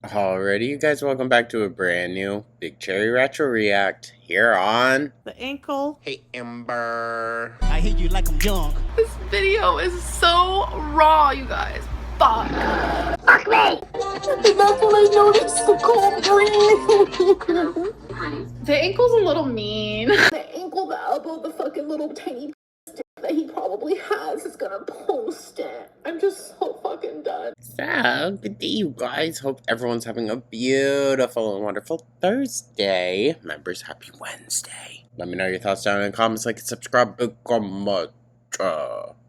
Alrighty, you guys, welcome back to a brand new Big Cherry Retro React here on The ankle. Hey Amber. I hate you like I'm young. This video is so raw, you guys. Fuck. Fuck me! And that's when I noticed the cold breeze. The ankle's a little mean. The ankle, the elbow, the fucking little tiny that he probably has is gonna post it. I'm just so fucking done. So, good day, you guys. Hope everyone's having a beautiful and wonderful Thursday. Members, happy Wednesday. Let me know your thoughts down in the comments, like and subscribe.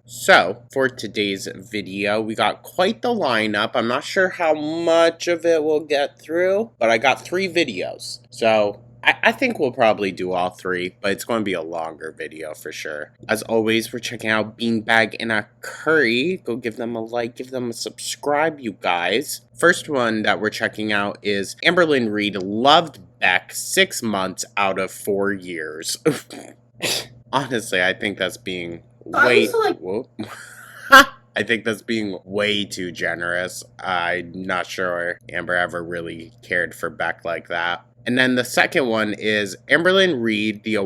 So, for today's video, we got quite the lineup. I'm not sure how much of it we'll get through, but I got 3 videos. So, I think we'll probably do all 3, but it's going to be a longer video for sure. As always, we're checking out Beanbag and a Curry. Go give them a like, give them a subscribe, you guys. First one that we're checking out is Amberlynn Reed loved Beck 6 months out of 4 years. Honestly, I think that's being way... Whoa. I think that's being way too generous. I'm not sure Amber ever really cared for Beck like that. And then the second one is Amberlynn Reed, the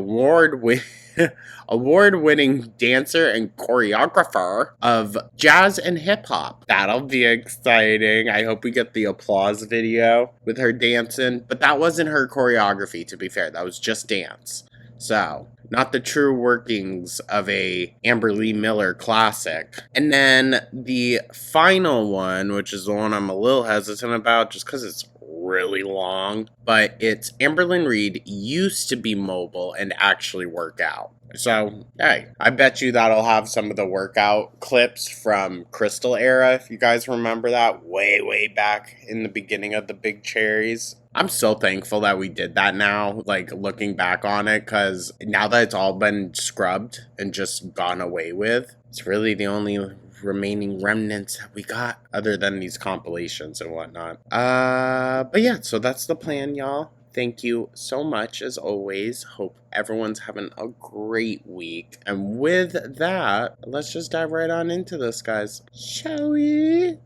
award-winning dancer and choreographer of jazz and hip-hop. That'll be exciting. I hope we get the applause video with her dancing. But that wasn't her choreography, to be fair. That was just dance. So, not the true workings of a Amber Lee Miller classic. And then the final one, which is the one I'm a little hesitant about just because it's really long, but it's Amberlynn Reed used to be mobile and actually work out. So, hey, I bet you that'll have some of the workout clips from Crystal era, if you guys remember that, way back in the beginning of the Big Cherries. I'm so thankful that we did that now, like, looking back on it, because now that it's all been scrubbed and just gone away with, it's really the only remaining remnants that we got, other than these compilations and whatnot. But yeah, so that's the plan, y'all. Thank you so much, as always. Hope everyone's having a great week. And with that, let's just dive right on into this, guys. Shall we?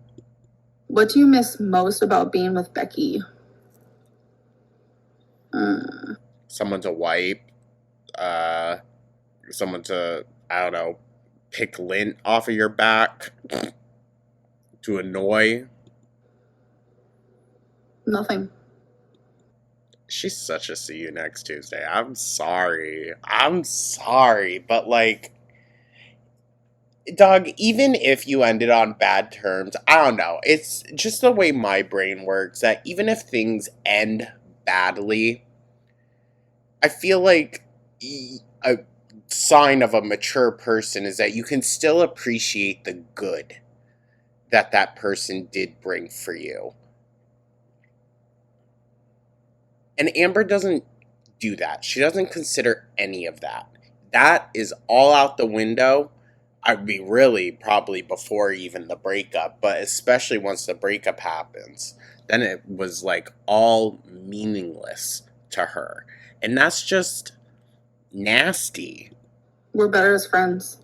What do you miss most about being with Becky? Someone to wipe. Someone to, I don't know, pick lint off of your back. To annoy. Nothing. She's such a see you next Tuesday. I'm sorry, but like, dog, even if you ended on bad terms, I don't know. It's just the way my brain works that even if things end badly, I feel like a sign of a mature person is that you can still appreciate the good that that person did bring for you. And Amber doesn't do that. She doesn't consider any of that. That is all out the window. I'd be really probably before even the breakup, but especially once the breakup happens, then it was like all meaningless to her. And that's just nasty. We're better as friends.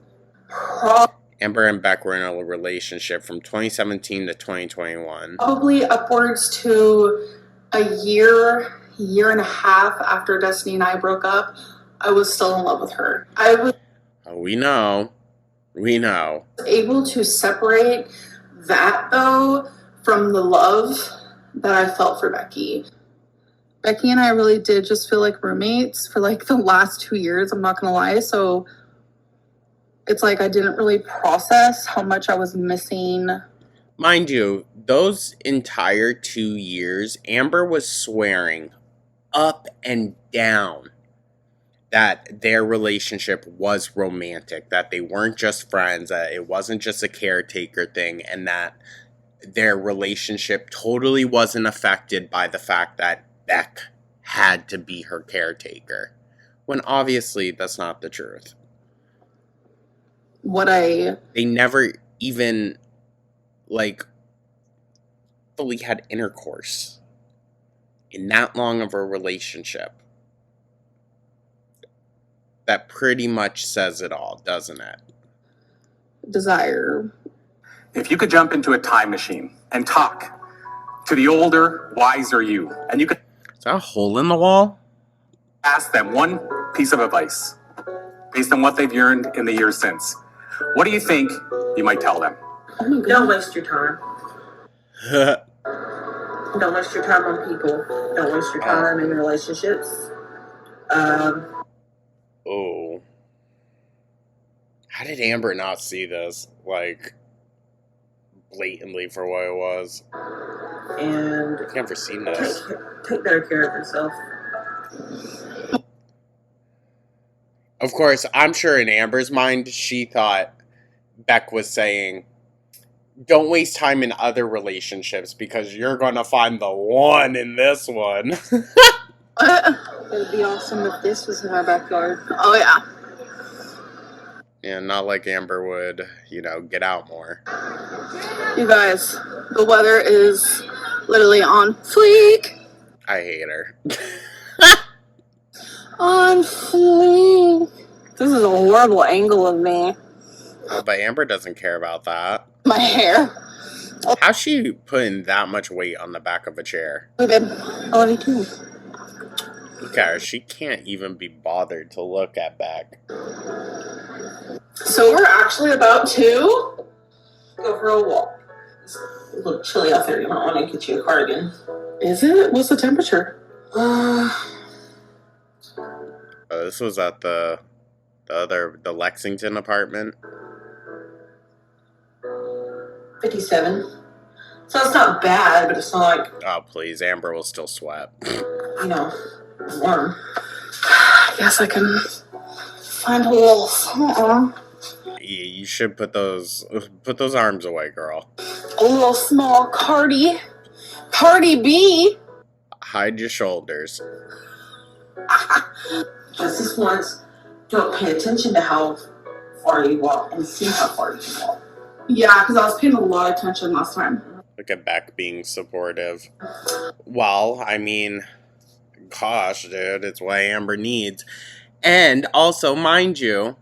Amber and Beck were in a relationship from 2017 to 2021. Probably upwards to a year and a half after Destiny and I broke up, I was still in love with her. I was We know. able to separate that, though, from the love that I felt for Becky. Becky and I really did just feel like roommates for like the last 2 years, I'm not gonna lie. So it's like I didn't really process how much I was missing. Mind you, those entire 2 years, Amber was swearing up and down that their relationship was romantic, that they weren't just friends, that it wasn't just a caretaker thing, and that their relationship totally wasn't affected by the fact that Beck had to be her caretaker. When obviously that's not the truth. They never even, like, fully had intercourse in that long of a relationship. That pretty much says it all, doesn't it? Desire. If you could jump into a time machine and talk to the older, wiser you. And you can Is that a hole in the wall? ask them one piece of advice based on what they've yearned in the years since. What do you think you might tell them? Don't waste your time. Don't waste your time on people. Don't waste your time in relationships. Oh. How did Amber not see this? Like, blatantly for what it was. And I've never seen this. take better care of yourself. Of course, I'm sure in Amber's mind, she thought Beck was saying, don't waste time in other relationships because you're going to find the one in this one. It would be awesome if this was in our backyard. Oh, yeah. Yeah, not like Amber would, get out more. You guys, the weather is literally on fleek. I hate her. On fleek. This is a horrible angle of me. Oh, but Amber doesn't care about that. My hair. How's she putting that much weight on the back of a chair? Hey, babe. I love you too. Look at her. She can't even be bothered to look at Beck. So we're actually about to go for a walk. It's a little chilly out there. You might want to get you a cardigan. Is it? What's the temperature? This was at the Lexington apartment. 57. So it's not bad, but it's not like, Oh, please. Amber will still sweat. warm. I guess I can find holes. You should put those arms away, girl. A little small Cardi B. Hide your shoulders. Just this once, don't pay attention to how far you walk and see how far you can walk. Yeah, because I was paying a lot of attention last time. Look at Beck being supportive. Well, I mean, gosh, dude, it's what Amber needs. And also, mind you,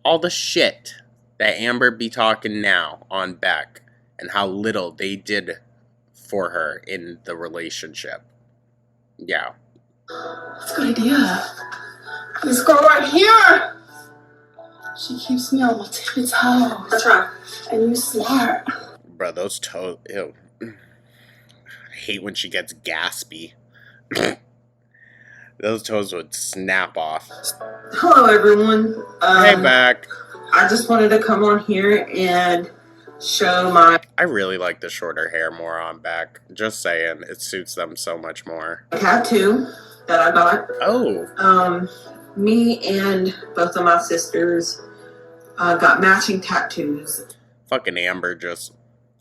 all the shit that Amber be talking now on Beck and how little they did for her in the relationship. Yeah. That's a good idea. This girl right here. She keeps me on my tippy toes. That's right. And you smart. Bro, those toes, ew. I hate when she gets gaspy. Those toes would snap off. Hello, everyone. Hey, Beck. I just wanted to come on here and show my I really like the shorter hair more on Beck. Just saying, it suits them so much more. tattoo that I got. Oh. Me and both of my sisters got matching tattoos, Fucking Amber just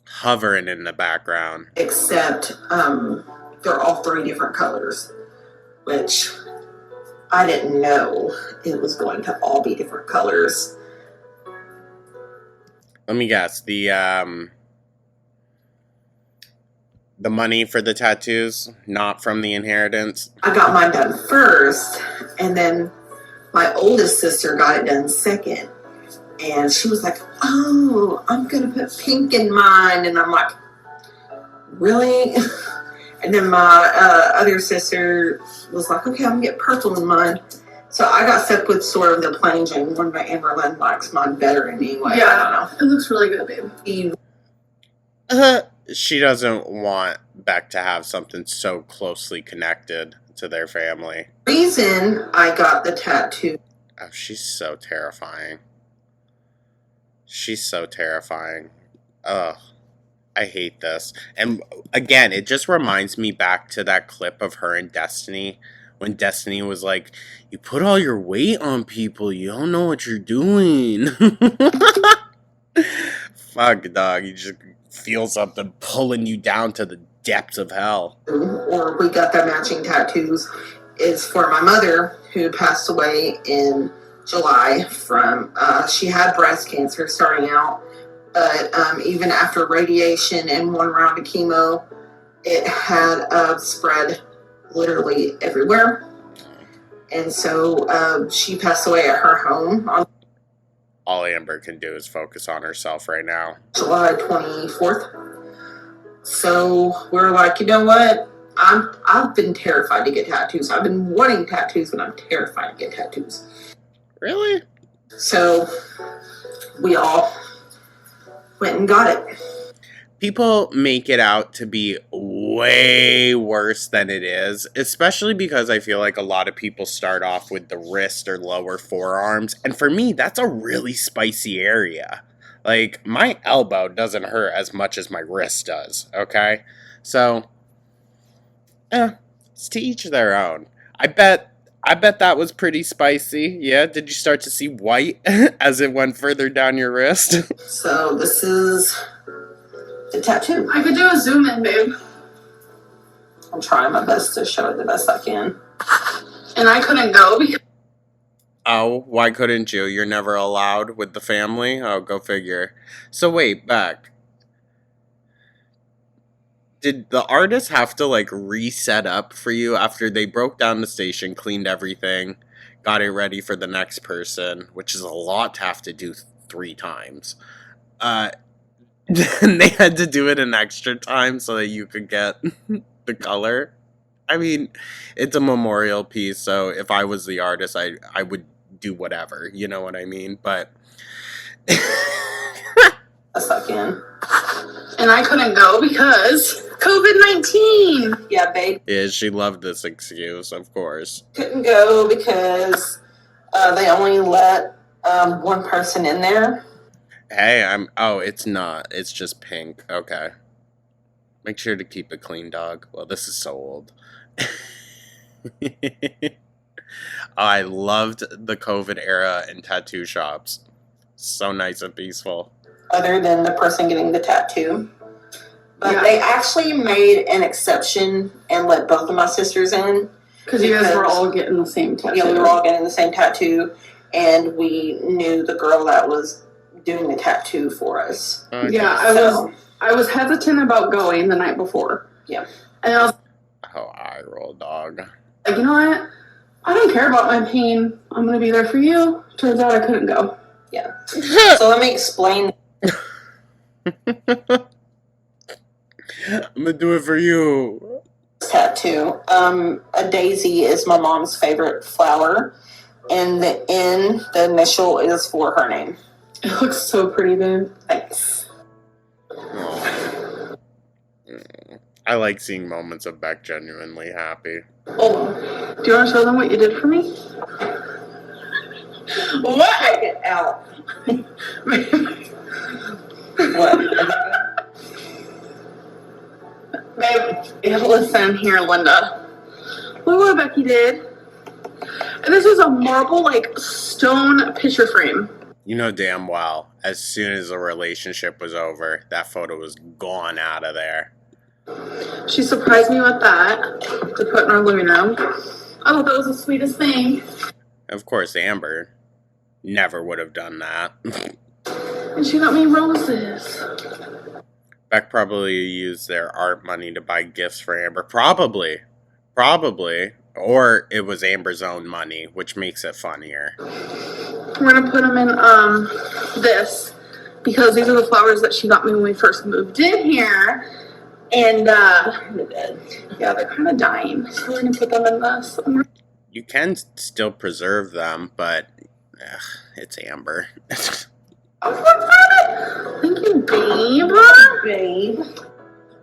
hovering in the background. except they're all 3 different colors, which I didn't know it was going to all be different colors. Let me guess. The money for the tattoos, not from the inheritance. I got mine done first, and then my oldest sister got it done second. And she was like, oh, I'm going to put pink in mine. And I'm like, really? And then my other sister was like, okay, I'm going to get purple in mine. So I got stuck with sort of the plain Jane one, but Amberlyn likes mine better anyway. Yeah, I don't know. It looks really good, babe. She doesn't want Beck to have something so closely connected to their family. The reason I got the tattoo. Oh, she's so terrifying. She's so terrifying. Ugh. I hate this. And again, it just reminds me back to that clip of her and Destiny. When Destiny was like, you put all your weight on people. You don't know what you're doing. Fuck, dog. You just feel something pulling you down to the depths of hell. Or we got the matching tattoos is for my mother, who passed away in July from, she had breast cancer starting out, but even after radiation and 1 round of chemo, it had spread literally everywhere. And so she passed away at her home on All Amber can do is focus on herself right now. July 24th. So we're like, you know what? I've been terrified to get tattoos. I've been wanting tattoos, but I'm terrified to get tattoos. Really? So we all went and got it. People make it out to be way worse than it is, especially because I feel like a lot of people start off with the wrist or lower forearms, and for me, that's a really spicy area. Like, my elbow doesn't hurt as much as my wrist does, okay? So, it's to each their own. I bet that was pretty spicy. Yeah, did you start to see white as it went further down your wrist? So this is the tattoo. I could do a zoom in, babe. I'm trying my best to show it the best I can. And I couldn't go because Oh, why couldn't you? You're never allowed with the family? Oh, go figure. So wait, Beck. Did the artist have to like reset up for you after they broke down the station, cleaned everything, got it ready for the next person, which is a lot to have to do 3 times. And they had to do it an extra time so that you could get the color. I mean, it's a memorial piece, so if I was the artist, I would do whatever, you know what I mean? But Best I can. and I couldn't go because COVID-19. Yeah, babe. yeah, she loved this excuse, of course. Couldn't go because they only let one person in there. Hey, oh, it's not. It's just pink. Okay. Make sure to keep it clean, dog. Well, this is so old. I loved the COVID era in tattoo shops. So nice and peaceful. Other than the person getting the tattoo. But Yeah. they actually made an exception and let both of my sisters in. Because you guys were all getting the same tattoo. Yeah, we were all getting the same tattoo, and we knew the girl that was doing the tattoo for us. Okay. Yeah, I was hesitant about going the night before. Yeah. And I was Oh, I roll, dog. like, you know what? I don't care about my pain. I'm going to be there for you. Turns out I couldn't go. Yeah. So let me explain. I'm gonna do it for you. Tattoo. A daisy is my mom's favorite flower, and the N, the initial, is for her name. It looks so pretty, babe. Thanks. Aw. I like seeing moments of Beck genuinely happy. Oh, Do you want to show them what you did for me? what? Check it out. What? Babe, listen here, Linda. Look what Becky did. And this is a marble, like, stone picture frame. You know damn well, as soon as the relationship was over, that photo was gone out of there. She surprised me with that to put in our living room. I thought that was the sweetest thing. Of course, Amber never would have done that. And she got me roses. Beck probably used their art money to buy gifts for Amber. Probably. Or it was Amber's own money, which makes it funnier. We're gonna put them in this because these are the flowers that she got me when we first moved in here, and yeah, they're kind of dying. So we're gonna put them in this. You can still preserve them, but it's Amber. Thank you, babe. Babe.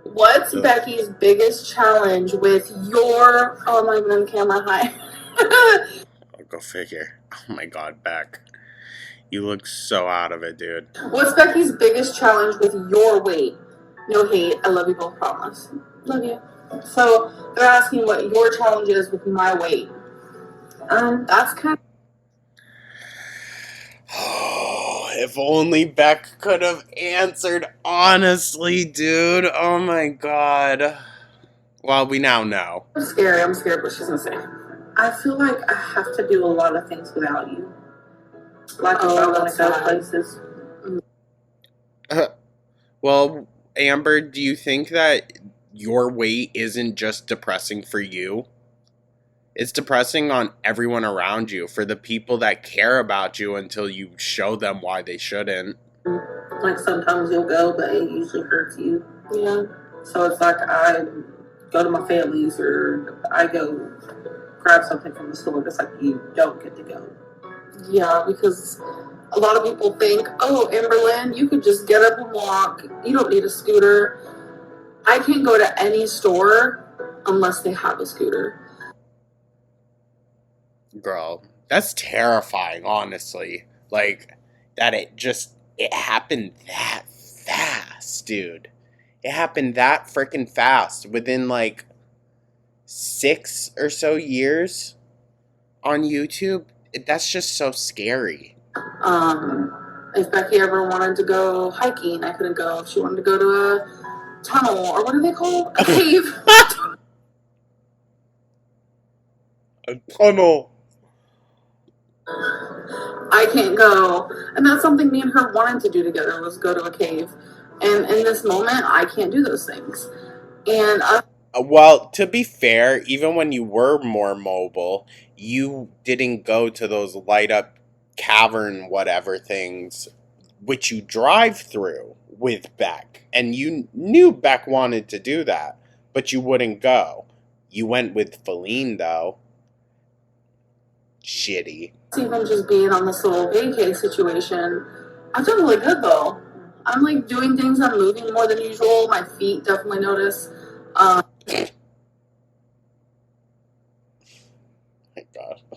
What's Becky's biggest challenge with your? Oh, I'm not even on camera. Hi. I'll go figure. Oh my god, Beck. You look so out of it, dude. What's Becky's biggest challenge with your weight? No hate. I love you both. Promise. Love you. So they're asking what your challenge is with my weight. That's kind of. If only Beck could have answered honestly, dude. Oh my god. Well, we now know. I'm scared, but she's gonna say. I feel like I have to do a lot of things without you. Like if I want to go places. Well, Amber, do you think that your weight isn't just depressing for you? It's depressing on everyone around you, for the people that care about you until you show them why they shouldn't. Like sometimes you'll go, but it usually hurts you. Yeah. So it's like I go to my family's or I go grab something from the store. It's like you don't get to go. Yeah, because a lot of people think, oh, Amberlynn, you could just get up and walk. You don't need a scooter. I can't go to any store unless they have a scooter. Girl, that's terrifying, honestly. Like, that it happened that fast, dude. It happened that freaking fast within like 6 or so years on YouTube. That's just so scary. If Becky ever wanted to go hiking, I couldn't go. If she wanted to go to a tunnel, or what are they called? A cave. A tunnel. I can't go. And that's something me and her wanted to do together, was go to a cave. And in this moment, I can't do those things. And Well, to be fair, even when you were more mobile, you didn't go to those light up cavern whatever things which you drive through with Beck. And you knew Beck wanted to do that, but you wouldn't go. You went with Feline, though. Shitty. even just being on this little vacay situation, I've done really good though. I'm like doing things, I'm moving more than usual. My feet definitely notice.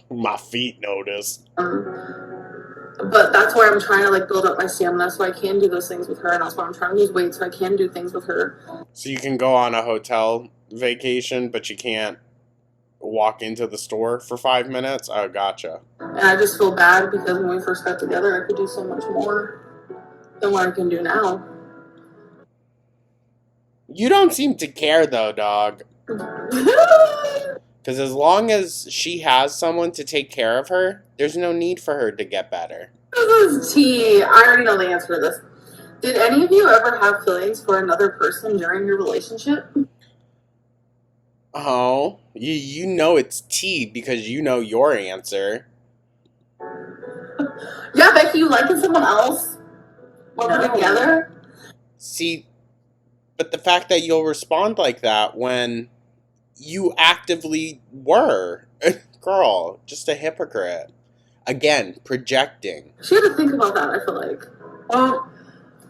My feet notice. But that's where I'm trying to like build up my stamina so I can do those things with her, and that's why I'm trying to lose weight so I can do things with her. So you can go on a hotel vacation, but you can't walk into the store for 5 minutes? Oh, gotcha. And I just feel bad because when we first got together, I could do so much more than what I can do now. You don't seem to care, though, dog. Because as long as she has someone to take care of her, there's no need for her to get better. This is tea. I already know the answer to this. Did any of you ever have feelings for another person during your relationship? Oh, you know it's tea because you know your answer. Yeah, Becky, you liking someone else when we're together? See, but the fact that you'll respond like that when you actively were. Girl, just a hypocrite. Again, projecting. She had to think about that, I feel like. Well,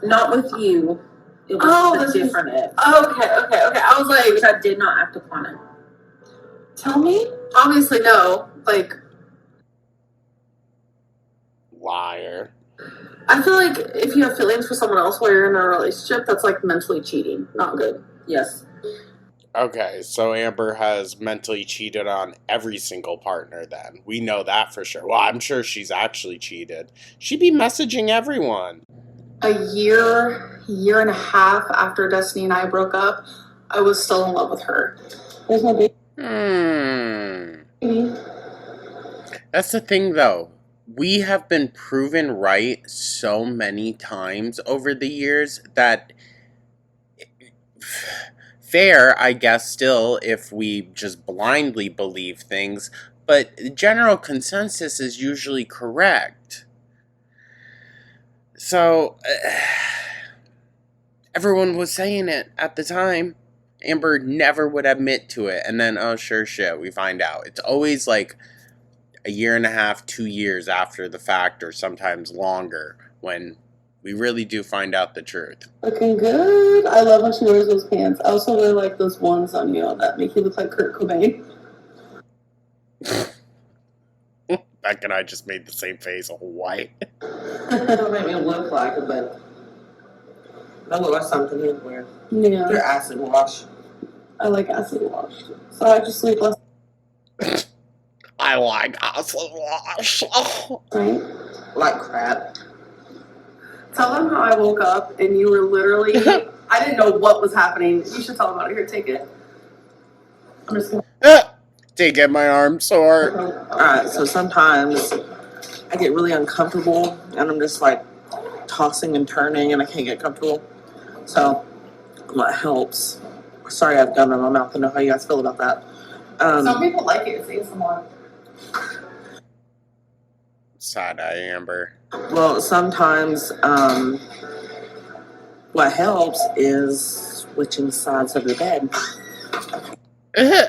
not with you. It was different. Okay. I was like, Which I did not act upon it. tell me? Obviously, no. Like, Liar. I feel like if you have feelings for someone else while you're in a relationship, that's like mentally cheating. Not good. Yes. Okay, so Amber has mentally cheated on every single partner then. We know that for sure. Well, I'm sure she's actually cheated. She'd be messaging everyone. A year and a half after Destiny and I broke up, I was still in love with her. There's no baby. That's the thing, though. We have been proven right so many times over the years that... Fair, I guess, still, if we just blindly believe things, but general consensus is usually correct. So, everyone was saying it at the time. Amber never would admit to it, and then, oh, sure shit, we find out. It's always like a year and a half, 2 years after the fact, or sometimes longer, when we really do find out the truth. Looking good. I love when she wears those pants. I also really like those ones on you that make you look like Kurt Cobain. Beck and I just made the same face. Why? Don't make me look like it, but that look like something you'd wear. Yeah. Your acid wash. I like acid wash. So I just sleep less. I like acid wash. Right? Like crap. Tell them how I woke up and you were literally... I didn't know what was happening. You should tell them about it. Here, take it. I'm just gonna... Take it, my arm sore. Alright, so sometimes I get really uncomfortable and I'm just like tossing and turning and I can't get comfortable. So what helps? Sorry, I have gum in my mouth. I know how you guys feel about that. Some people like it. Say someone. Side-eye Amber. Well, sometimes what helps is switching sides of the bed.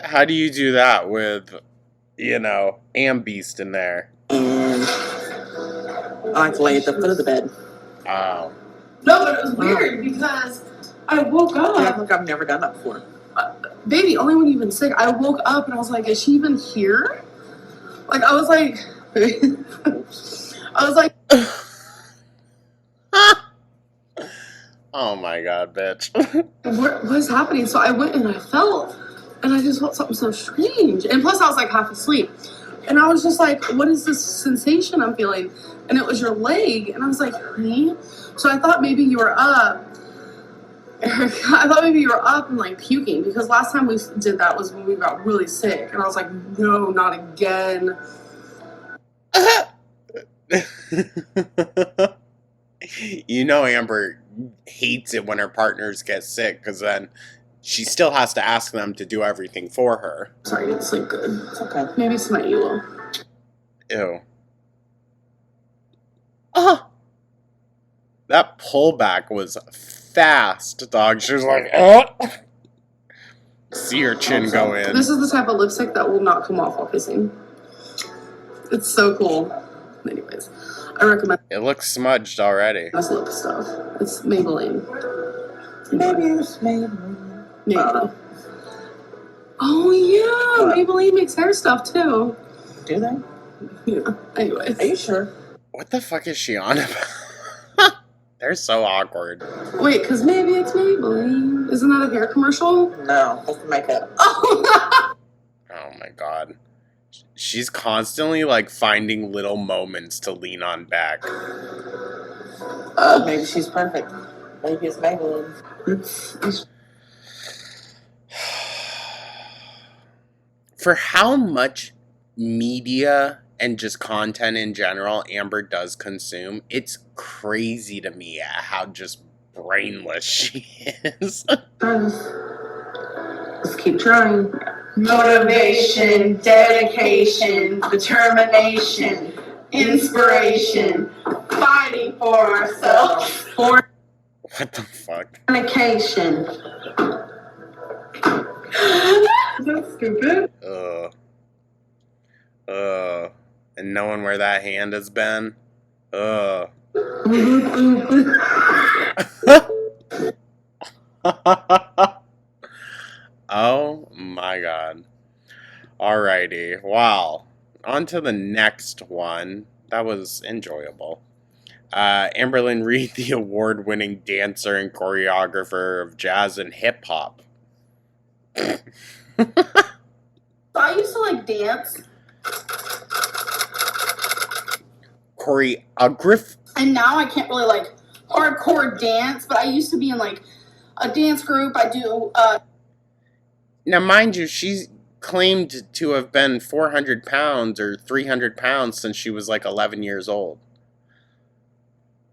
How do you do that with, Beast in there? And I like to lay at the foot of the bed. Oh. No, but it was weird because I woke up. I think I've never done that before. Baby, only when you've been sick. I woke up and I was like, is she even here? Like, I was like, Oh my god, bitch. what's happening? So I went and I felt, and I just felt something so strange. And plus, I was like half asleep. And I was just like, what is this sensation I'm feeling? And it was your leg. And I was like, honey? So I thought maybe you were up. I thought maybe you were up and like puking, because last time we did that was when we got really sick. And I was like, no, not again. Amber hates it when her partners get sick, because then she still has to ask them to do everything for her. Sorry, I didn't sleep good. It's okay. Maybe it's my ELO. Ew. Oh! That pullback was fast, dog. She was like, oh! See her chin go in. This is the type of lipstick that will not come off while kissing. It's so cool. Anyways, I recommend It looks smudged already. this lip stuff. It's Maybelline. Maybe it's Maybelline. Maybe. Oh yeah, What? Maybelline makes hair stuff too. Do they? Yeah. Anyways. Are you sure? What the fuck is she on about? They're so awkward. Wait, because maybe it's Maybelline. Isn't that a hair commercial? No, that's the makeup. Oh. Oh my god. She's constantly like finding little moments to lean on Beck. Maybe she's perfect. Maybe it's Maybelline. For how much media and just content in general Amber does consume, it's crazy to me how just brainless she is. Just keep trying. Motivation, dedication, determination, inspiration, fighting for ourselves, What the fuck? fornication. Is that stupid? And knowing where that hand has been. Oh my god. Alrighty. Wow. On to the next one. That was enjoyable. Amberlynn Reed, the award-winning dancer and choreographer of jazz and hip-hop. I used to like dance. Choreograph? And now I can't really like hardcore dance, but I used to be in like a dance group. I do Now, mind you, she's claimed to have been 400 pounds or 300 pounds since she was like 11 years old.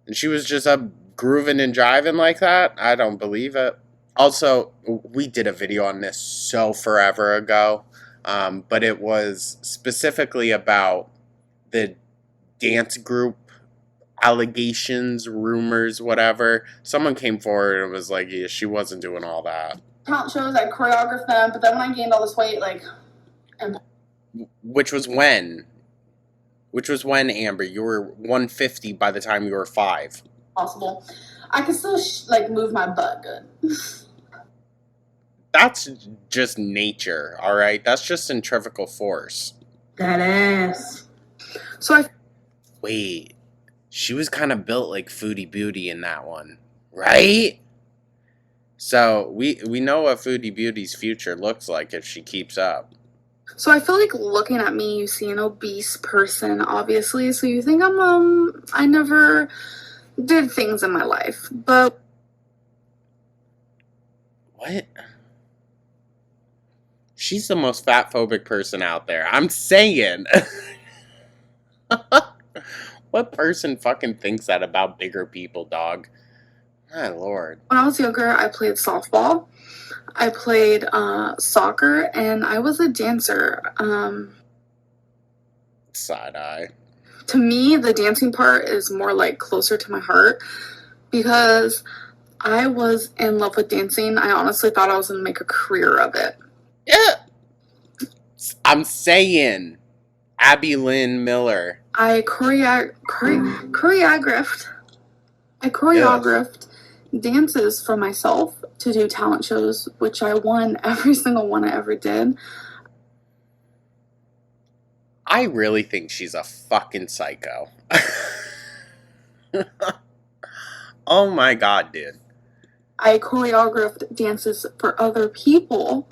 And she was just up grooving and jiving like that? I don't believe it. Also, we did a video on this so forever ago, but it was specifically about the dance group allegations, rumors, whatever. Someone came forward and was like, yeah, she wasn't doing all that. talent shows. I choreographed them, but then when I gained all this weight, like, Which was when? Which was when, Amber? You were 150 by the time you were 5. possible, I could still like move my butt good. That's just nature, alright? That's just centrifugal force. That ass. So I Wait, she was kind of built like Foodie Beauty in that one, right? So we know what Foodie Beauty's future looks like if she keeps up. So I feel like looking at me, you see an obese person, obviously. So you think I never did things in my life, but What? She's the most fat-phobic person out there. I'm saying. What person fucking thinks that about bigger people, dog? My lord. when I was younger, I played softball, I played soccer, and I was a dancer. Side-eye. To me, the dancing part is more like closer to my heart because I was in love with dancing. I honestly thought I was going to make a career of it. Yeah. I'm saying, Abby Lynn Miller. I choreographed dances for myself to do talent shows, which I won every single one I ever did. I really think she's a fucking psycho. Oh my god, dude. I choreographed dances for other people.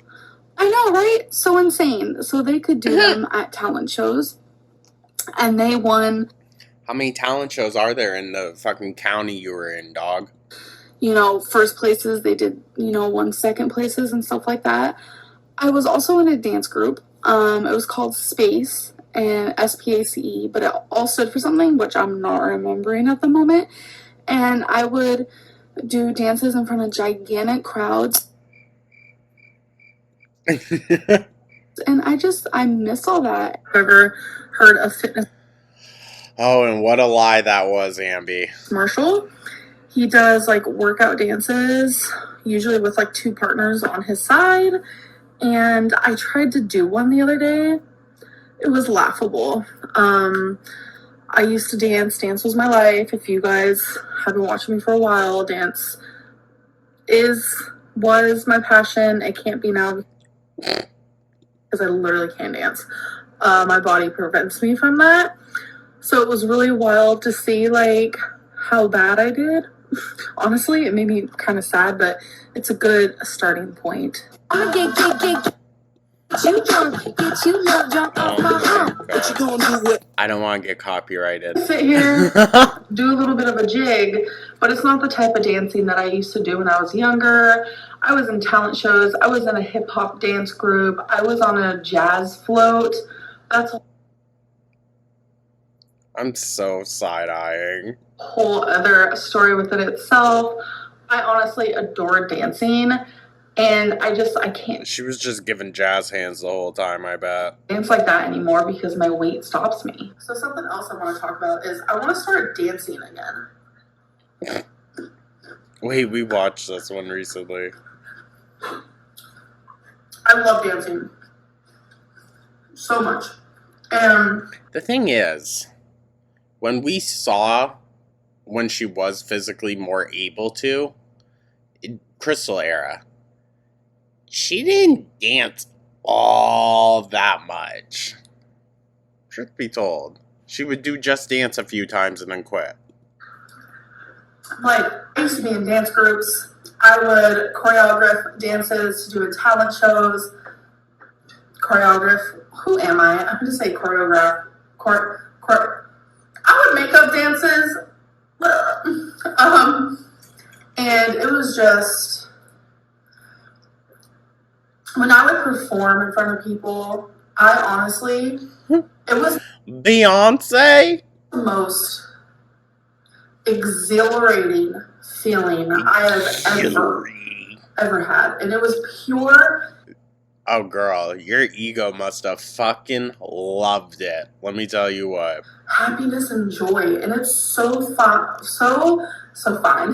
I know, right? So insane. So they could do them at talent shows. And they won. How many talent shows are there in the fucking county you were in, dog? You know, first places. They did, won second places and stuff like that. I was also in a dance group. It was called Space, and SPACE, but it all stood for something, which I'm not remembering at the moment. And I would do dances in front of gigantic crowds. And I miss all that. Ever heard of fitness? Oh, and what a lie that was, Ambi. Marshall. He does like workout dances, usually with like two partners on his side. And I tried to do one the other day. It was laughable. I used to dance. Dance was my life. If you guys have been watching me for a while, dance was my passion. It can't be now because I literally can't dance. My body prevents me from that. So it was really wild to see like how bad I did. Honestly, it made me kind of sad, but it's a good starting point. I'm gonna get you drunk, get you love drunk off my hump. What you gonna do with? I don't want to get copyrighted. Sit here, do a little bit of a jig, but it's not the type of dancing that I used to do when I was younger. I was in talent shows. I was in a hip hop dance group. I was on a jazz float. That's a I'm so side-eyeing. whole other story within itself. I honestly adore dancing, and I can't She was just giving jazz hands the whole time, I bet. dance like that anymore because my weight stops me. So something else I want to talk about is I want to start dancing again. Wait, we watched this one recently. I love dancing so much. And The thing is, when we saw when she was physically more able to, in Crystal era, she didn't dance all that much. Truth be told, she would do Just Dance a few times and then quit. like, I used to be in dance groups. I would choreograph dances to do in talent shows. Who am I? I'm going to say choreograph. I would make up dances. And it was just, when I would perform in front of people, I honestly, it was Beyonce? the most exhilarating feeling I have ever had. And it was pure. Oh, girl, your ego must have fucking loved it. Let me tell you what. Happiness and joy. And it's so fun, so fine,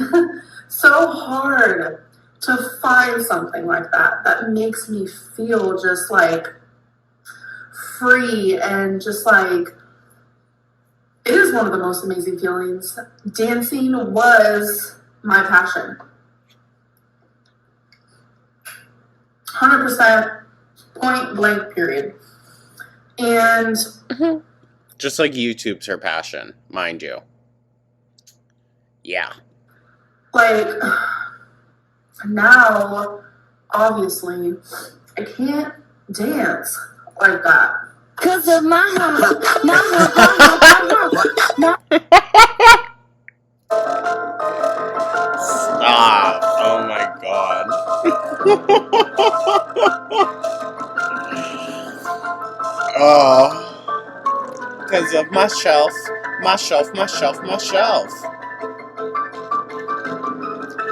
so hard to find something like that makes me feel just like free and just like, it is one of the most amazing feelings. Dancing was my passion. 100%, point blank, period. And just like YouTube's her passion, mind you. Yeah. like, now, obviously, I can't dance like that. Cause of my Stop. Oh my god. Oh. Because of my shelf. My shelf.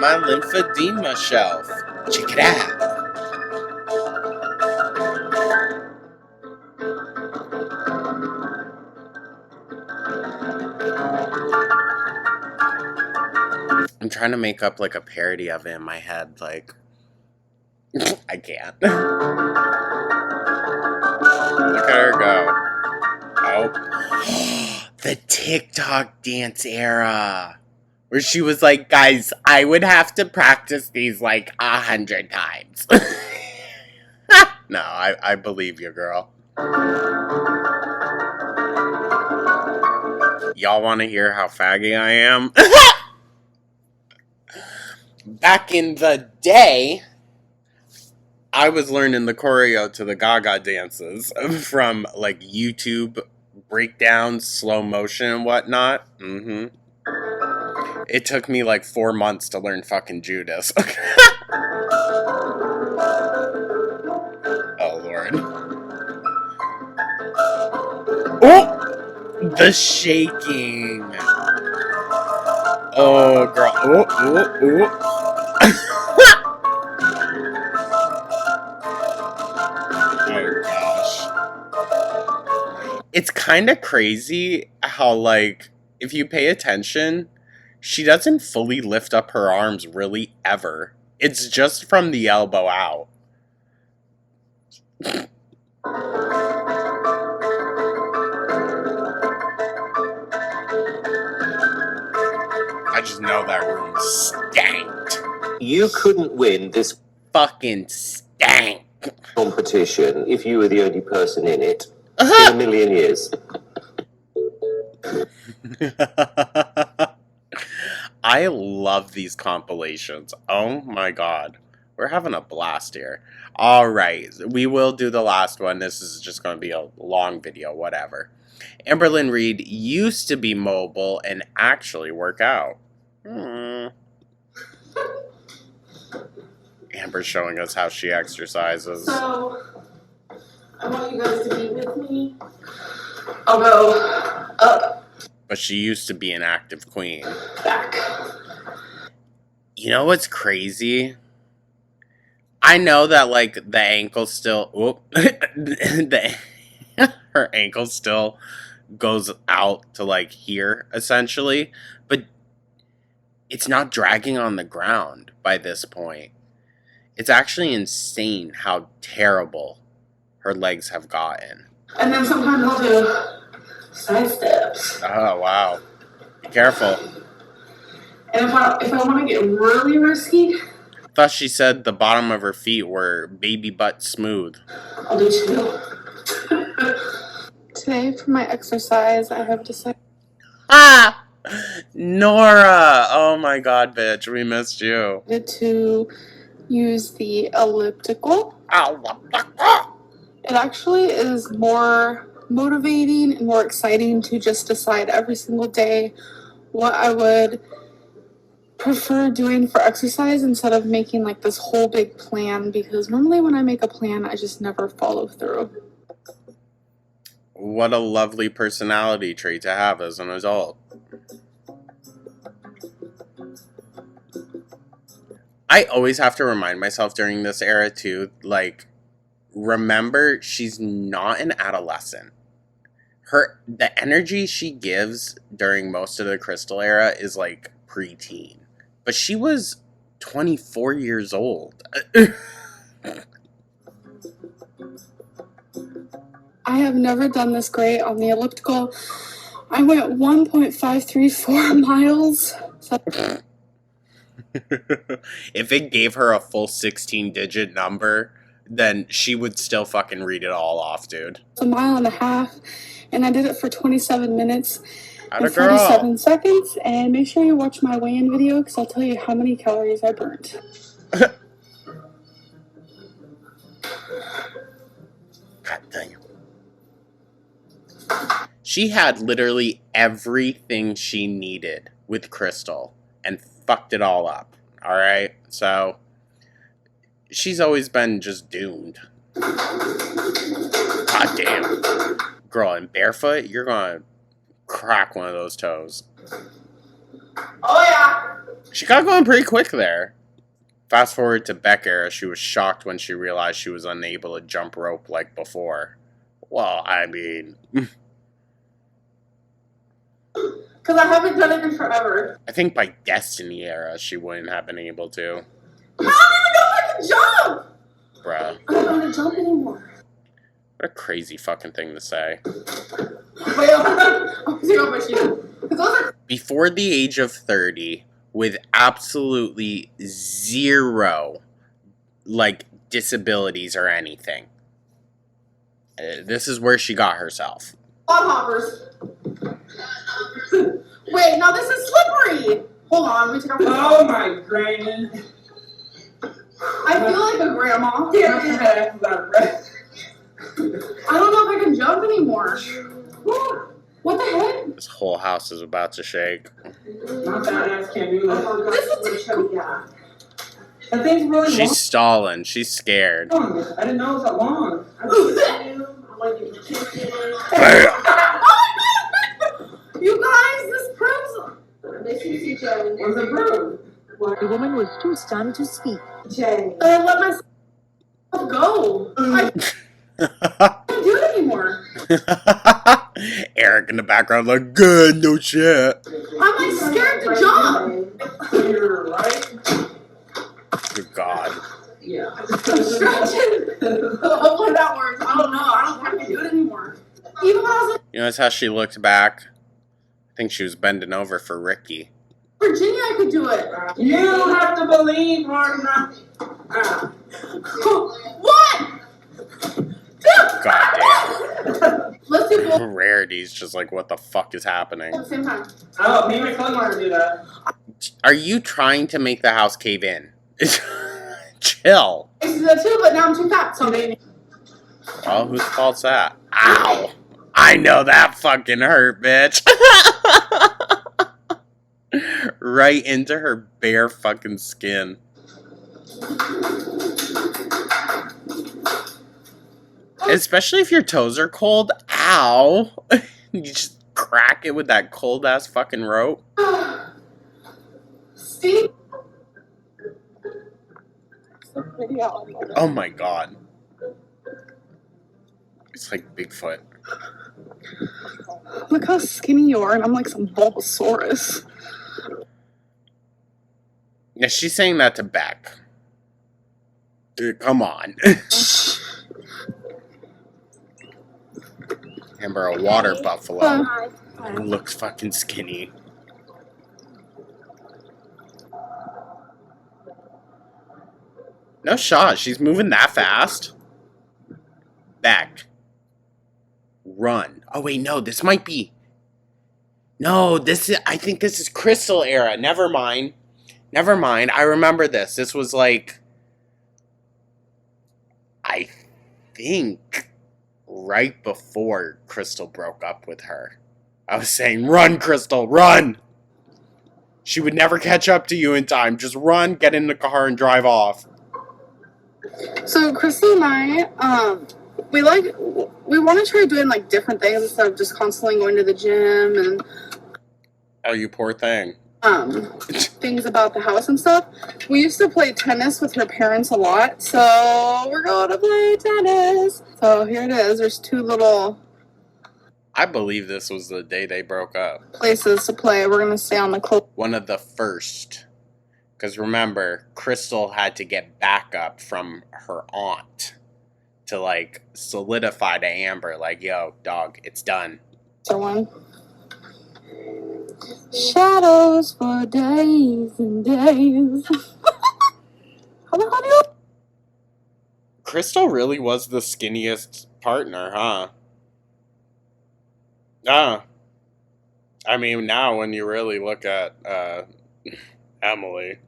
My lymphedema shelf. Check it out. I'm trying to make up like a parody of it in my head, like I can't. Look at her go. Oh. The TikTok dance era. Where she was like, guys, I would have to practice these like 100 times. No, I believe you, girl. Y'all want to hear how faggy I am? Back in the day, I was learning the choreo to the Gaga dances from like YouTube breakdowns, slow motion, and whatnot. It took me like 4 months to learn fucking Judas. Oh, Lord. Oh! The shaking. Oh, girl. Oh, gosh. It's kind of crazy how, like, if you pay attention, she doesn't fully lift up her arms really ever. It's just from the elbow out. I just know that room stanked. You couldn't win this Fucking stank. competition if you were the only person in it in a million years. I love these compilations. Oh my god. We're having a blast here. Alright, we will do the last one. This is just going to be a long video, whatever. Amberlynn Reed used to be mobile and actually work out. Amber's showing us how she exercises. So, I want you guys to be with me. I'll go up, But she used to be an active queen. back. You know what's crazy? I know that, like, the ankle still... Whoop. Her ankle still goes out to, like, here, essentially. But it's not dragging on the ground by this point. It's actually insane how terrible her legs have gotten. And then sometimes I'll do side steps. Oh, wow. Be careful. And if I want to get really risky, Thought she said the bottom of her feet were baby butt smooth. I'll do two. Today for my exercise, I have decided Ah! Nora! Oh my god, bitch. We missed you. to use the elliptical. Ow. It actually is more motivating and more exciting to just decide every single day what I would prefer doing for exercise instead of making like this whole big plan, because normally when I make a plan, I just never follow through. What a lovely personality trait to have as an adult. I always have to remind myself during this era too, like, remember, she's not an adolescent. The energy she gives during most of the Crystal era is like preteen. But she was 24 years old. I have never done this great on the elliptical. I went 1.534 miles. If it gave her a full 16-digit number, then she would still fucking read it all off, dude. It's a mile and a half, and I did it for 27 minutes Atta and girl. 47 seconds. And make sure you watch my weigh-in video because I'll tell you how many calories I burnt. God damn. She had literally everything she needed with Crystal and fucked it all up. Alright? So, she's always been just doomed. God damn. Girl, in barefoot, you're gonna crack one of those toes. Oh yeah! She got going pretty quick there. Fast forward to Beck era, she was shocked when she realized she was unable to jump rope like before. Well, I mean... Because I haven't done it in forever. I think by Destiny era, she wouldn't have been able to. I don't even know if I can jump! Bruh. I don't want to jump anymore. What a crazy fucking thing to say. Wait, I'm taking off my shoes. Before the age of 30, with absolutely zero, like, disabilities or anything. This is where she got herself. Quad hoppers. Wait, no, this is slippery. Hold on, let me take off my shoes. Oh my granny. I feel like a grandma. Yeah. I don't know if I can jump anymore. What the heck? This whole house is about to shake. My fat ass can't do that. This is too... That thing's really long. She's stalling. She's scared. I didn't know it was that long. You guys, this proves... Where's the broom? The woman was too stunned to speak. I let myself go. I can't do it anymore. Eric in the background like, good, no shit. I'm like scared to jump. You're right. Good God. Yeah. I'm stretching. Hopefully that works. I don't know. I don't think I can do it anymore. Even when I was You notice how she looked back? I think she was bending over for Ricky. in Virginia, I could do it. You have to believe hard enough. What? God damn. Let's do both Rarity's just like, what the fuck is happening? at the same time. Oh, me and my cousin want to do that. Are you trying to make the house cave in? Chill. I used to do that too, but now I'm too fat, so maybe. Oh, whose fault's that? Ow! I know that fucking hurt, bitch. Right into her bare fucking skin. Especially if your toes are cold. Ow! You just crack it with that cold ass fucking rope. Steve? Oh my god. It's like Bigfoot. Look how skinny you are, and I'm like some Bulbasaurus. Yeah, she's saying that to Beck. Dude, come on. Amber, a water buffalo. Who looks fucking skinny. No shot. She's moving that fast. Beck. Run. Oh, wait, no. This might be... No, this is... I think this is Crystal era. Never mind. Never mind. I remember this. This was like... I think... right before Crystal broke up with her. I was saying, run, Crystal, run! She would never catch up to you in time. Just run, get in the car, and drive off. So Crystal and I, we want to try doing like different things instead of just constantly going to the gym and Oh, you poor thing. things about the house and stuff. We used to play tennis with her parents a lot, so we're going to play tennis. So here it is. There's two little I believe this was the day they broke up. places to play. We're gonna stay on the coast. One of the first. Because remember, Crystal had to get backup from her aunt to, like, solidify to Amber, like, yo, dog, it's done. So one. Shadows for days and days. Crystal really was the skinniest partner, huh? I mean, now when you really look at, Emily.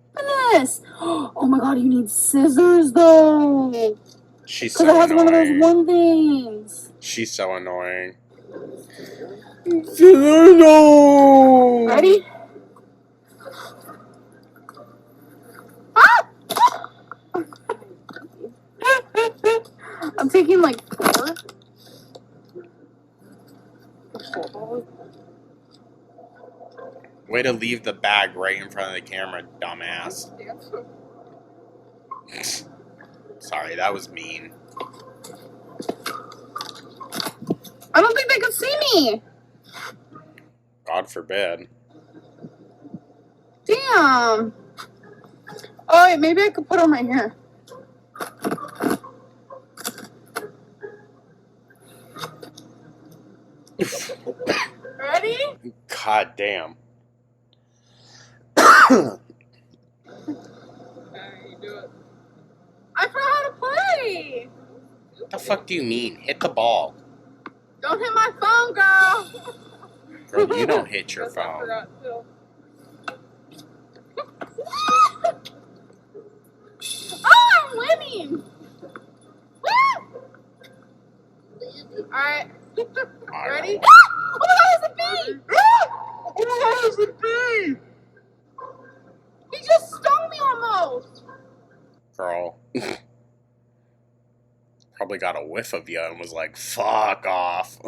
This. Oh my god, you need scissors though. She's so Because it has one of those annoying. one things. She's so annoying. No! Ready? Ah! I'm taking like 4. Way to leave the bag right in front of the camera, dumbass. Sorry, that was mean. I don't think they can see me. God God forbid. Damn. Oh, wait, maybe I could put them right here. Ready? God damn. I forgot how to play. What the fuck do you mean? Hit the ball. Don't hit my phone, girl. Girl, you don't hit your phone. Oh, I'm winning. Woo! All right. Ready? Oh my God, it's a bee! Oh my God, it's a bee! He just stung me almost. Girl. Probably got a whiff of you and was like, fuck off.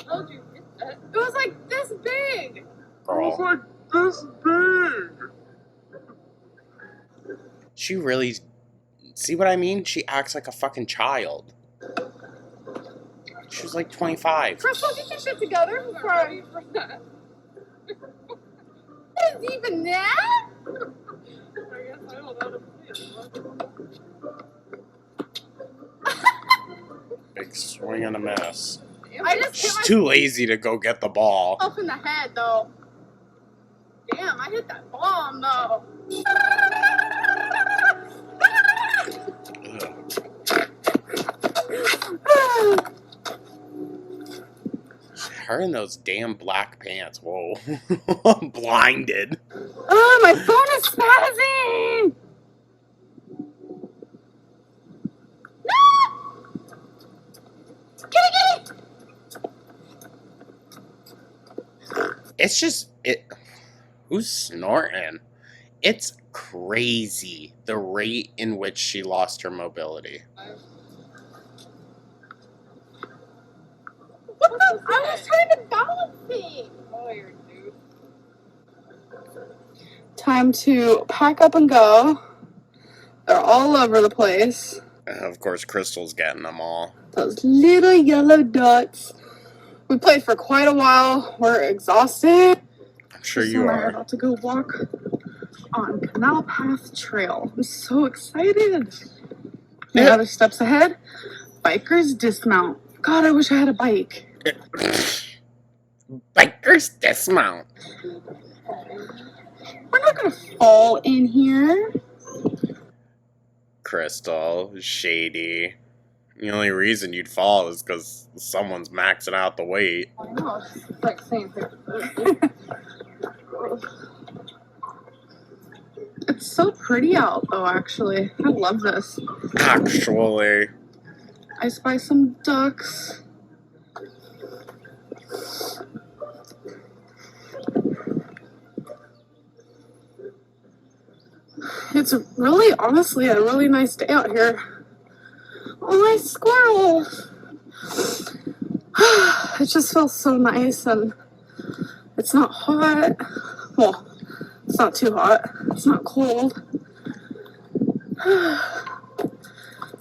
How'd you get that? It was like this big. Girl. It was like this big. She really... See what I mean? She acts like a fucking child. She was like 25. Crystal, get your shit together before I... Is even that? Big swing and a miss. I just hit She's too lazy to go get the ball. myself in the head, though. Damn, I hit that bomb, though. Her in those damn black pants. Whoa. I'm blinded. Oh, my phone is spazzing! No! Get it! It's just... Who's snorting? It's crazy the rate in which she lost her mobility. What the? I was trying to balance it. Oh, you're a dude. Time to pack up and go. They're all over the place. Of course, Crystal's getting them all. Those little yellow dots. We played for quite a while. We're exhausted. I'm sure So you we're are. about to go walk on Canal Path Trail. I'm so excited. The other steps ahead. Bikers dismount. God, I wish I had a bike. Bikers dismount. We're not gonna fall in here. Crystal, shady. The only reason you'd fall is because someone's maxing out the weight. I know, it's like saying It's so pretty out, though, actually. I love this. Actually. I spy some ducks. It's really, honestly, a really nice day out here. Oh, my squirrels! It just feels so nice, and it's not hot. Well, it's not too hot. It's not cold. I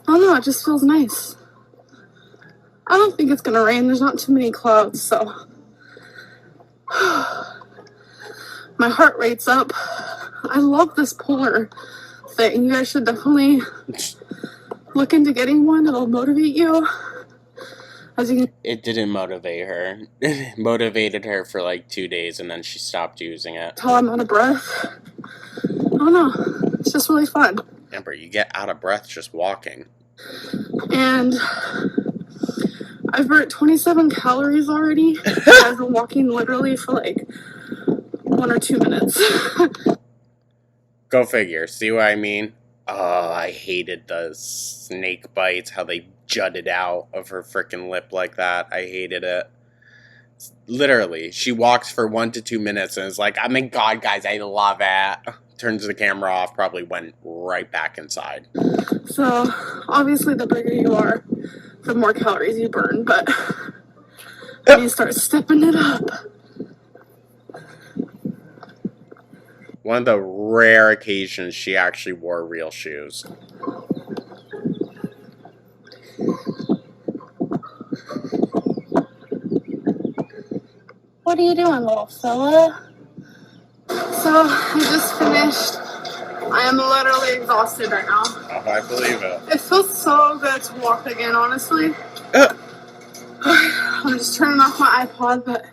don't know, it just feels nice. I don't think it's gonna rain. There's not too many clouds, so. My heart rate's up. I love this polar thing. You guys should definitely look into getting one. It'll motivate you. As you can. It didn't motivate her. It motivated her for like 2 days and then she stopped using it. Tell I'm out of breath. I don't know. It's just really fun. Amber, you get out of breath just walking. And I've burnt 27 calories already. I've been walking literally for like 1 or 2 minutes. Go figure. See what I mean? Oh, I hated the snake bites, how they jutted out of her freaking lip like that. I hated it. Literally, she walks for 1 to 2 minutes and is like, oh my god, guys, I love it. Turns the camera off, probably went right back inside. So, obviously, the bigger you are, the more calories you burn, but when you start stepping it up. One of the rare occasions she actually wore real shoes. What what are you doing, little fella? So, I just finished. I am literally exhausted right now. Oh, I believe it. It feels so good to walk again, honestly. I'm just turning off my iPod, but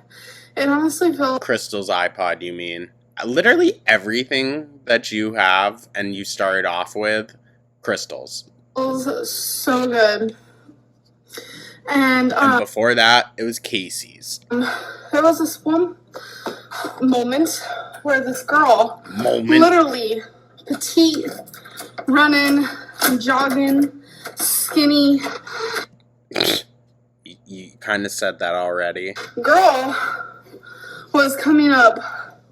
it honestly feels... Crystal's iPod, you mean? Literally everything that you have and you started off with, Crystal's. Feels so good. And before that, it was Casey's. There was this one moment where this girl, literally petite, running, jogging, skinny. You kind of said that already. Girl was coming up,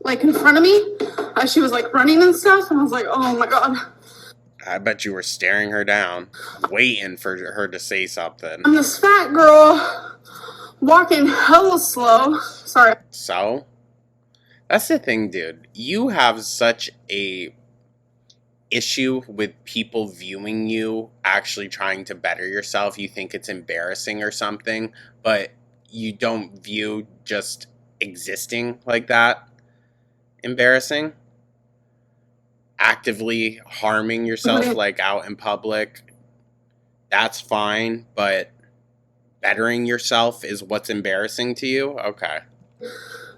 like, in front of me as she was, like, running and stuff, and I was like, oh my god. I bet you were staring her down, waiting for her to say something. I'm this fat girl walking hella slow. Sorry. So? That's the thing, dude. You have such a issue with people viewing you actually trying to better yourself. You think it's embarrassing or something, but you don't view just existing like that embarrassing. Actively harming yourself, like, out in public, that's fine, but bettering yourself is what's embarrassing to you? Okay.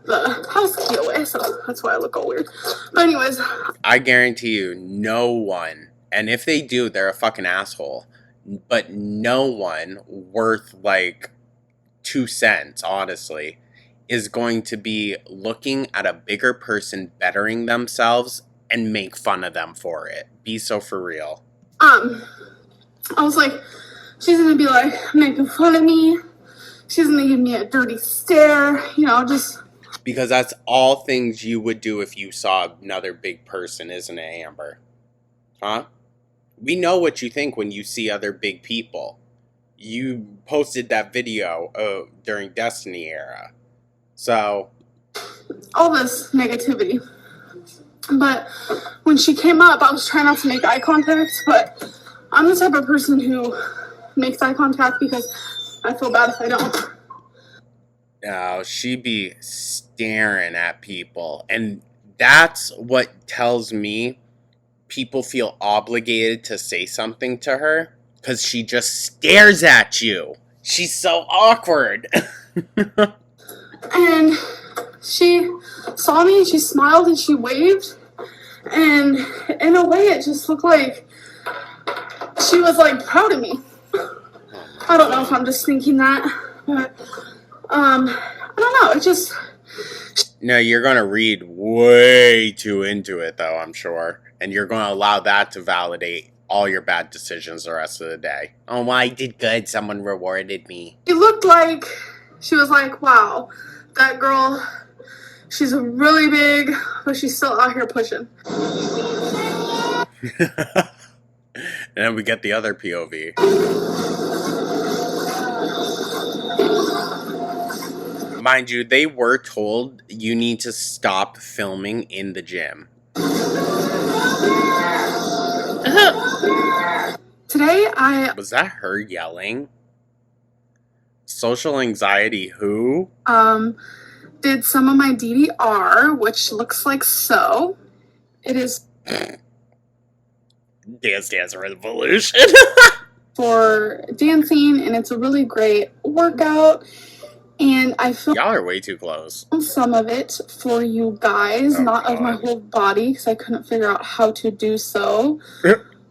The house key away, so that's why I look all weird. But anyways. I guarantee you, no one, and if they do, they're a fucking asshole, but no one worth, like, 2 cents, honestly, is going to be looking at a bigger person bettering themselves and make fun of them for it. Be so for real. I was like, she's gonna be like making fun of me. She's gonna give me a dirty stare, you know, just... Because that's all things you would do if you saw another big person, isn't it, Amber? Huh? We know what you think when you see other big people. You posted that video during Destiny era. So... all this negativity. But when she came up, I was trying not to make eye contact, but I'm the type of person who makes eye contact because I feel bad if I don't. No, she'd be staring at people. And that's what tells me people feel obligated to say something to her. Because she just stares at you. She's so awkward. And she saw me and she smiled and she waved. And in a way, it just looked like she was, like, proud of me. I don't know if I'm just thinking that, but, I don't know, it just... No, you're going to read way too into it, though, I'm sure. And you're going to allow that to validate all your bad decisions the rest of the day. Oh, well, I did good. Someone rewarded me. It looked like she was like, wow, that girl, she's really big, but she's still out here pushing. And then we get the other POV. Mind you, they were told you need to stop filming in the gym. Today, Was that her yelling? Social anxiety who? Did some of my DDR, which looks like so. It is... Dance Revolution. for dancing, and it's a really great workout. And I feel y'all are way too close. Some of it for you guys, not of my whole body, because I couldn't figure out how to do so.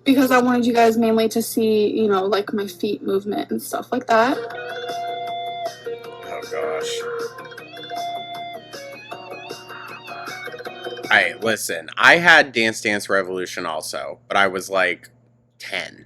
Because I wanted you guys mainly to see, you know, like my feet movement and stuff like that. Oh gosh. Alright, listen. I had Dance Revolution also, but I was like 10.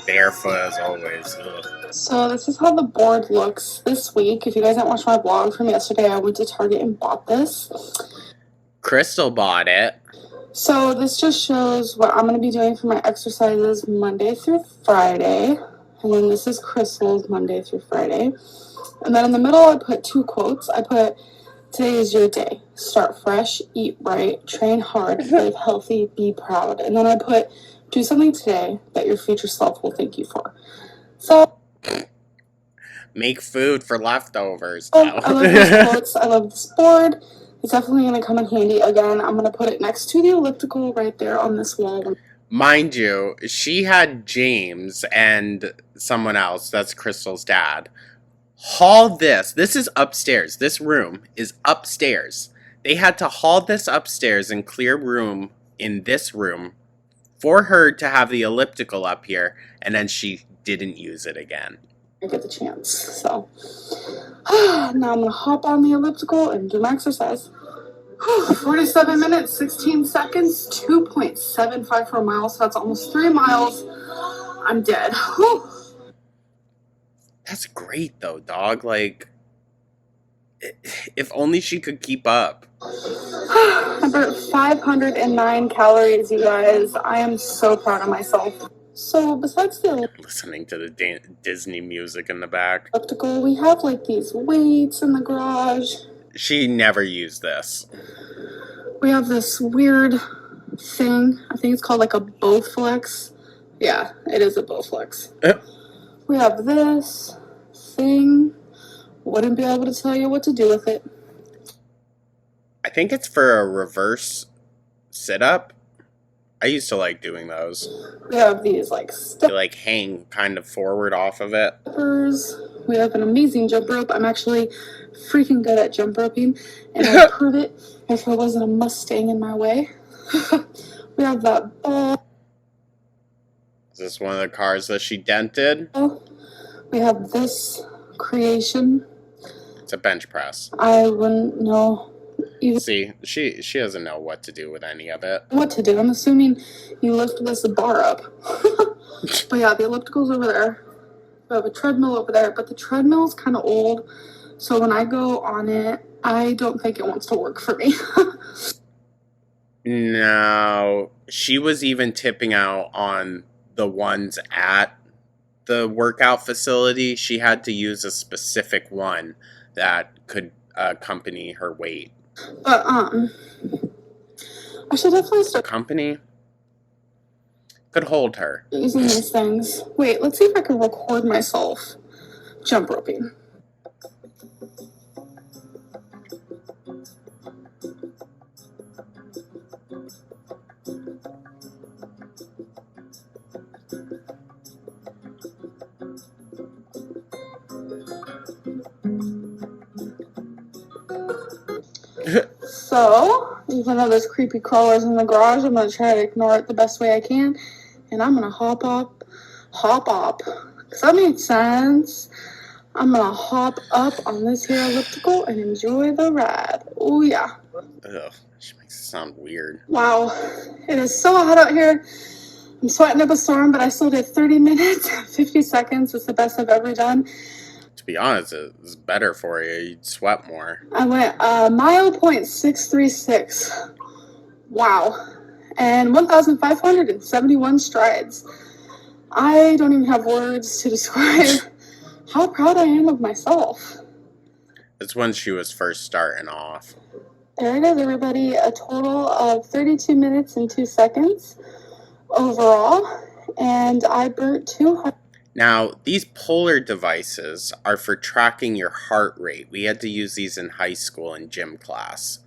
Barefoot as always. Ugh. So this is how the board looks this week. If you guys didn't watch my vlog from yesterday, I went to Target and bought this. Crystal bought it. So this just shows what I'm going to be doing for my exercises Monday through Friday. And then this is Crystal's Monday through Friday. And then in the middle, I put 2 quotes. I put, Today is your day. Start fresh, eat right, train hard, live healthy, be proud. And then I put, do something today that your future self will thank you for. So, make food for leftovers. I love these quotes. I love this board. It's definitely going to come in handy. Again, I'm going to put it next to the elliptical right there on this wall. Mind you, she had James and someone else, that's Crystal's dad, haul this. This is upstairs. This room is upstairs. They had to haul this upstairs and clear room in this room for her to have the elliptical up here, and then she didn't use it again. I get the chance. So now I'm going to hop on the elliptical and do my exercise. 47 minutes, 16 seconds, 2.754 miles. So that's almost 3 miles. I'm dead. Whew. That's great though, dog. Like, if only she could keep up. I burnt 509 calories, you guys. I am so proud of myself. So besides the Listening to the Disney music in the back. elliptical, we have like these weights in the garage. She never used this. We have this weird thing. I think it's called like a Bowflex. Yeah, it is a Bowflex. We have this thing. Wouldn't be able to tell you what to do with it. I think it's for a reverse sit-up. I used to like doing those. We have these like You like hang kind of forward off of it. steppers. We have an amazing jump rope. I'm actually freaking good at jump roping, and I'd prove it if there wasn't a Mustang in my way. We have that ball. Is this one of the cars that she dented? We have this creation. It's a bench press. I wouldn't know even See, she doesn't know what to do with any of it. what to do. I'm assuming you lift this bar up. But yeah, the elliptical's over there. We have a treadmill over there, but the treadmill's kind of old, so when I go on it, I don't think it wants to work for me. No, she was even tipping out on the ones at the workout facility. She had to use a specific one that could accompany her weight. But I should definitely start Company could hold her. using these things. Wait, let's see if I can record myself jump roping. So, even though there's creepy crawlers in the garage, I'm going to try to ignore it the best way I can. And I'm going to hop up. Does that make sense? I'm going to hop up on this here elliptical and enjoy the ride. Oh, yeah. Ugh, she makes it sound weird. Wow. It is so hot out here. I'm sweating up a storm, but I still did 30 minutes, 50 seconds. It's the best I've ever done. To be honest, it's better for you. You'd sweat more. I went mile .636. Wow. And 1,571 strides. I don't even have words to describe how proud I am of myself. It's when she was first starting off. There it is, everybody. A total of 32 minutes and 2 seconds overall. And I burnt 200. Now, these polar devices are for tracking your heart rate. We had to use these in high school in gym class.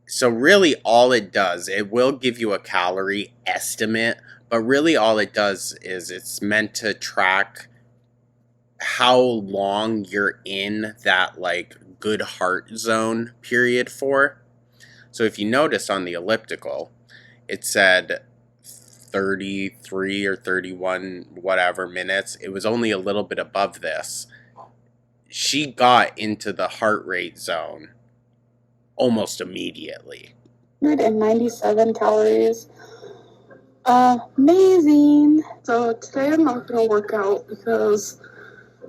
So really all it does, it will give you a calorie estimate, but really all it does is it's meant to track how long you're in that like good heart zone period for. So if you notice on the elliptical, it said 33 or 31 whatever minutes. It was only a little bit above this. She got into the heart rate zone almost immediately. 197 calories. Amazing. So today I'm not going to work out because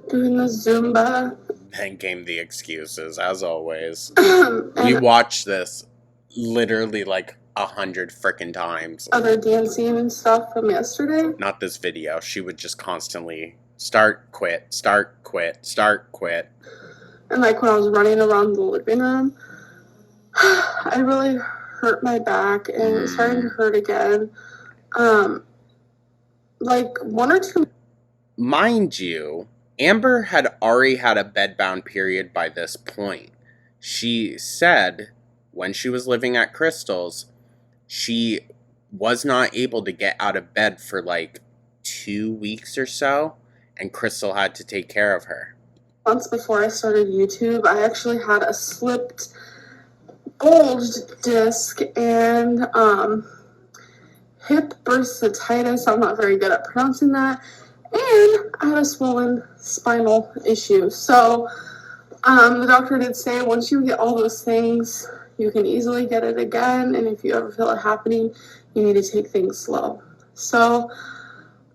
doing the Zumba. Then came the excuses, as always. We watched this literally like 100 frickin' times. Other dancing and stuff from yesterday. Not this video. She would just constantly start, quit, start, quit, start, quit. And like when I was running around the living room, I really hurt my back and it was starting to hurt again. Like 1 or 2. Mind you, Amber had already had a bedbound period by this point. She said when she was living at Crystal's, she was not able to get out of bed for like 2 weeks or so, and Crystal had to take care of her. Months before I started YouTube, I actually had a slipped bulged disc and hip bursitis. I'm not very good at pronouncing that. And I had a swollen spinal issue. So the doctor did say once you get all those things, you can easily get it again. And if you ever feel it happening, you need to take things slow. So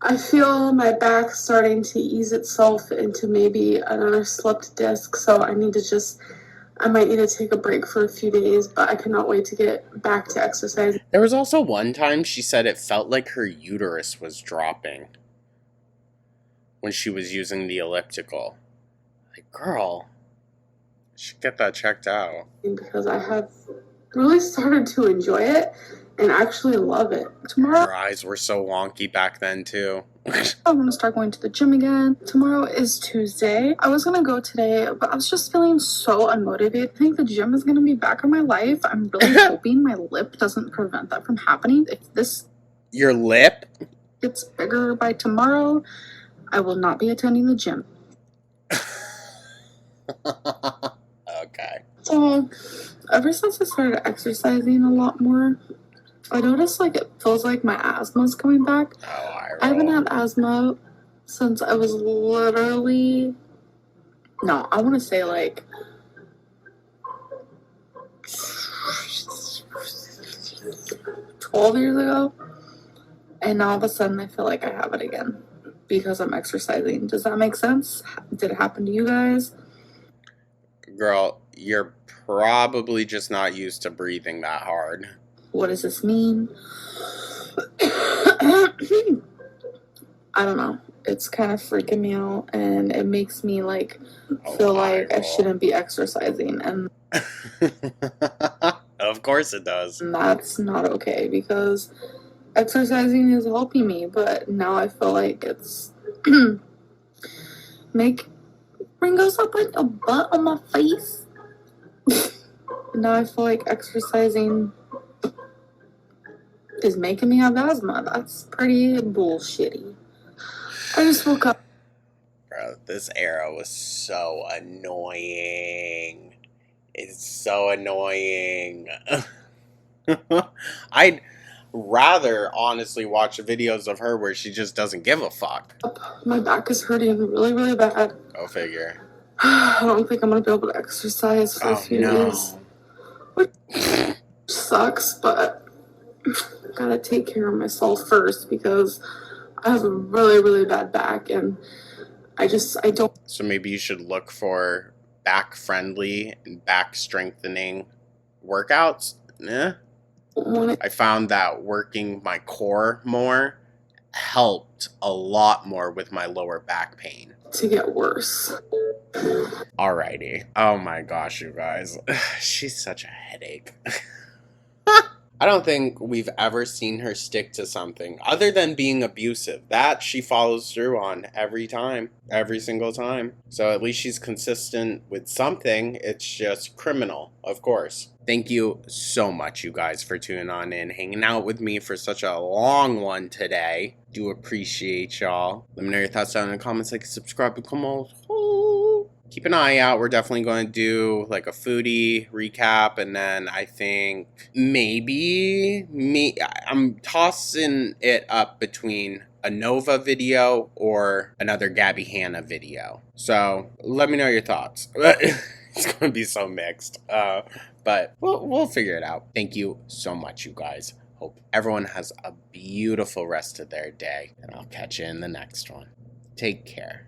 I feel my back starting to ease itself into maybe another slipped disc. So I might need to take a break for a few days, but I cannot wait to get back to exercise. There was also one time she said it felt like her uterus was dropping when she was using the elliptical. Like, girl, you should get that checked out. Because I have really started to enjoy it and actually love it. Tomorrow, her eyes were so wonky back then too. I'm gonna start going to the gym again. Tomorrow is Tuesday. I was gonna go today, but I was just feeling so unmotivated. I think the gym is gonna be back in my life. I'm really hoping my lip doesn't prevent that from happening. If this Your lip gets bigger by tomorrow, I will not be attending the gym. Okay. So, ever since I started exercising a lot more, I noticed like it feels like my asthma's coming back. I haven't had asthma since I was literally, no, I want to say like 12 years ago. And now all of a sudden I feel like I have it again because I'm exercising. Does that make sense? Did it happen to you guys? Girl, you're probably just not used to breathing that hard. What does this mean? I don't know. It's kind of freaking me out, and it makes me like feel like I shouldn't be exercising, and of course it does. That's not okay because exercising is helping me, but now I feel like it's bring us up like a butt on my face. Now I feel like exercising is making me have asthma. That's pretty bullshitty. I just woke up. Bro, this era was so annoying. It's so annoying. I'd rather honestly watch videos of her where she just doesn't give a fuck. My back is hurting really, really bad. Go figure. I don't think I'm gonna be able to exercise for a few days. Which sucks, but I gotta take care of myself first because I have a really, really bad back and I don't. So maybe you should look for back-friendly and back-strengthening workouts. I found that working my core more helped a lot more with my lower back pain. To get worse. Alrighty. Oh my gosh, you guys. She's such a headache. I don't think we've ever seen her stick to something other than being abusive. That she follows through on every time. Every single time. So at least she's consistent with something. It's just criminal, of course. Thank you so much, you guys, for tuning on in, hanging out with me for such a long one today. Do appreciate y'all. Let me know your thoughts down in the comments, like, subscribe, and come on. Keep an eye out. We're definitely going to do like a foodie recap, and then I think I'm tossing it up between a Nova video or another Gabby Hanna video. So let me know your thoughts. It's going to be so mixed, but we'll figure it out. Thank you so much, you guys. Hope everyone has a beautiful rest of their day, and I'll catch you in the next one. Take care.